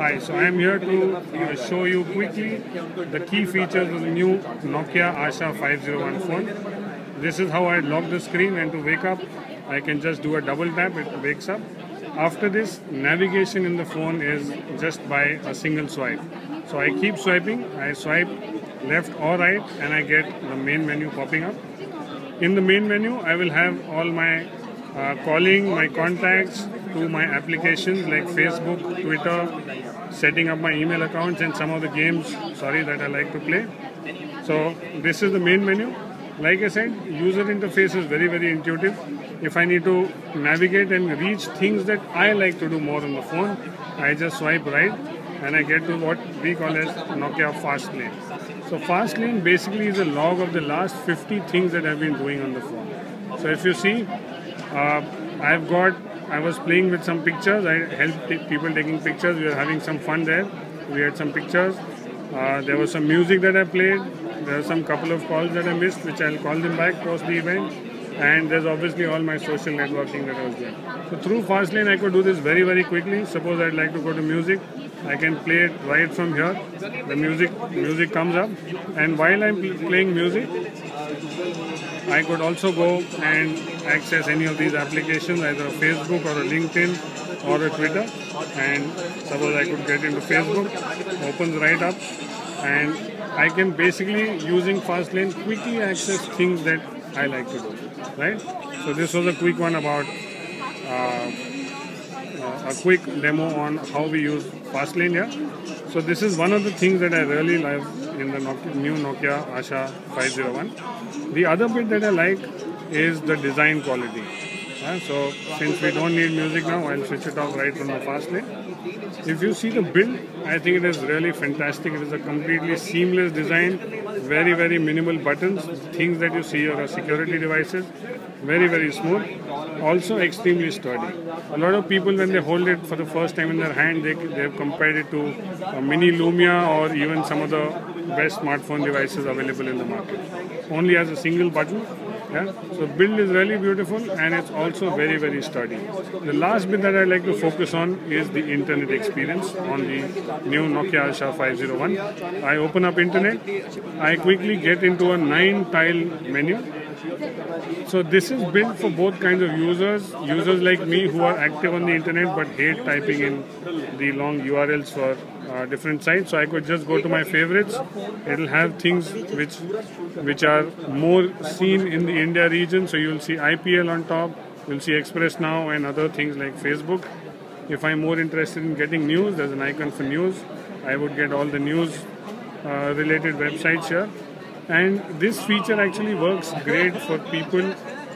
Hi, so I am here to show you quickly the key features of the new Nokia Asha 501 phone. This is how I lock the screen, and to wake up I can just do a double tap, it wakes up. After this, navigation in the phone is just by a single swipe. So I keep swiping, I swipe left or right and I get the main menu popping up. In the main menu I will have all my calling, my contacts, to my applications like Facebook, Twitter, setting up my email accounts and some of the games, that I like to play. So this is the main menu. Like I said, user interface is very intuitive. If I need to navigate and reach things that I like to do more on the phone, I just swipe right and I get to what we call as Nokia Fastlane. So Fastlane basically is a log of the last 50 things that I've been doing on the phone. So if you see, I was playing with some pictures. I helped people taking pictures. We were having some fun there. We had some pictures. There was some music that I played. There were some couple of calls that I missed, which I'll call them back post the event. And there's obviously all my social networking that I was doing. So through Fastlane, I could do this very quickly. Suppose I'd like to go to music, I can play it right from here. The music comes up, and while I'm playing music, I could also go and access any of these applications, either a Facebook or a LinkedIn or a Twitter. And suppose I could get into Facebook, opens right up, and I can basically, using Fastlane, quickly access things that I like to do, right? So this was a quick one about a quick demo on how we use Fastlane here. So this is one of the things that I really love in the new Nokia Asha 501. The other bit that I like is the design quality. So since we don't need music now, I'll switch it off right from the Fastlane. If you see the build, I think it is really fantastic. It is a completely seamless design, very minimal buttons. Things that you see here are security devices, very smooth. Also extremely sturdy. A lot of people, when they hold it for the first time in their hand, they have compared it to a mini Lumia or even some of the best smartphone devices available in the market. Only has a single button. Yeah? So build is really beautiful, and it's also very sturdy. The last bit that I like to focus on is the internet experience on the new Nokia Asha 501. I open up internet, I quickly get into a 9-tile menu. So this is built for both kinds of users like me who are active on the internet but hate typing in the long URLs for different sites. So I could just go to my favorites. It'll have things which are more seen in the India region. So you'll see IPL on top, you'll see Express Now and other things like Facebook. If I'm more interested in getting news, there's an icon for news. I would get all the news related websites here. And this feature actually works great for people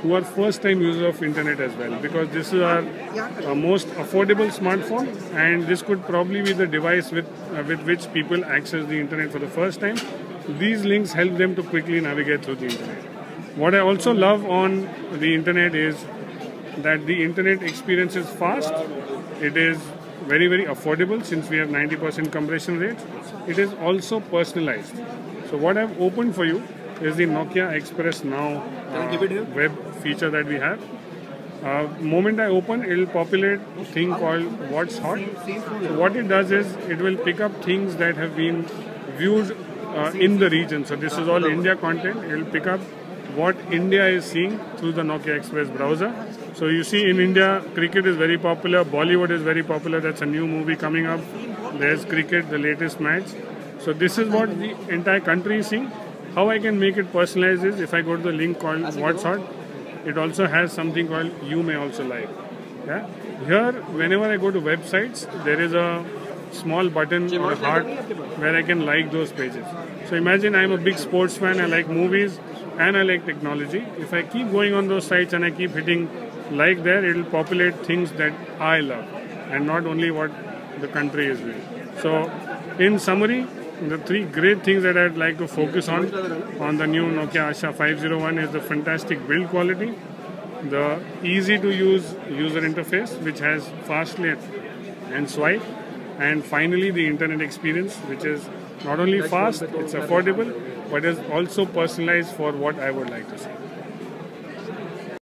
who are first-time users of internet as well, because this is our most affordable smartphone, and this could probably be the device with which people access the internet for the first time. These links help them to quickly navigate through the internet. What I also love on the internet is that the internet experience is fast. It is very affordable since we have 90% compression rate. It is also personalized. So what I've opened for you is the Nokia Express Now web feature that we have. Moment I open, it will populate a thing called What's Hot. So what it does is, it will pick up things that have been viewed in the region. So this is all India content. It will pick up what India is seeing through the Nokia Express browser. So you see, in India, cricket is very popular, Bollywood is very popular. That's a new movie coming up. There's cricket, the latest match. So this is what the entire country is seeing. How I can make it personalized is, if I go to the link called What's Hot, it also has something called You May Also Like. Yeah? Here, whenever I go to websites, there is a small button or a heart where I can like those pages. So imagine I'm a big sports fan, I like movies and I like technology. If I keep going on those sites and I keep hitting like there, it will populate things that I love and not only what the country is doing. So in summary, the three great things that I'd like to focus on the new Nokia Asha 501 is the fantastic build quality, the easy to use user interface which has Fastlane and swipe, and finally the internet experience, which is not only fast, it's affordable, but is also personalized for what I would like to see.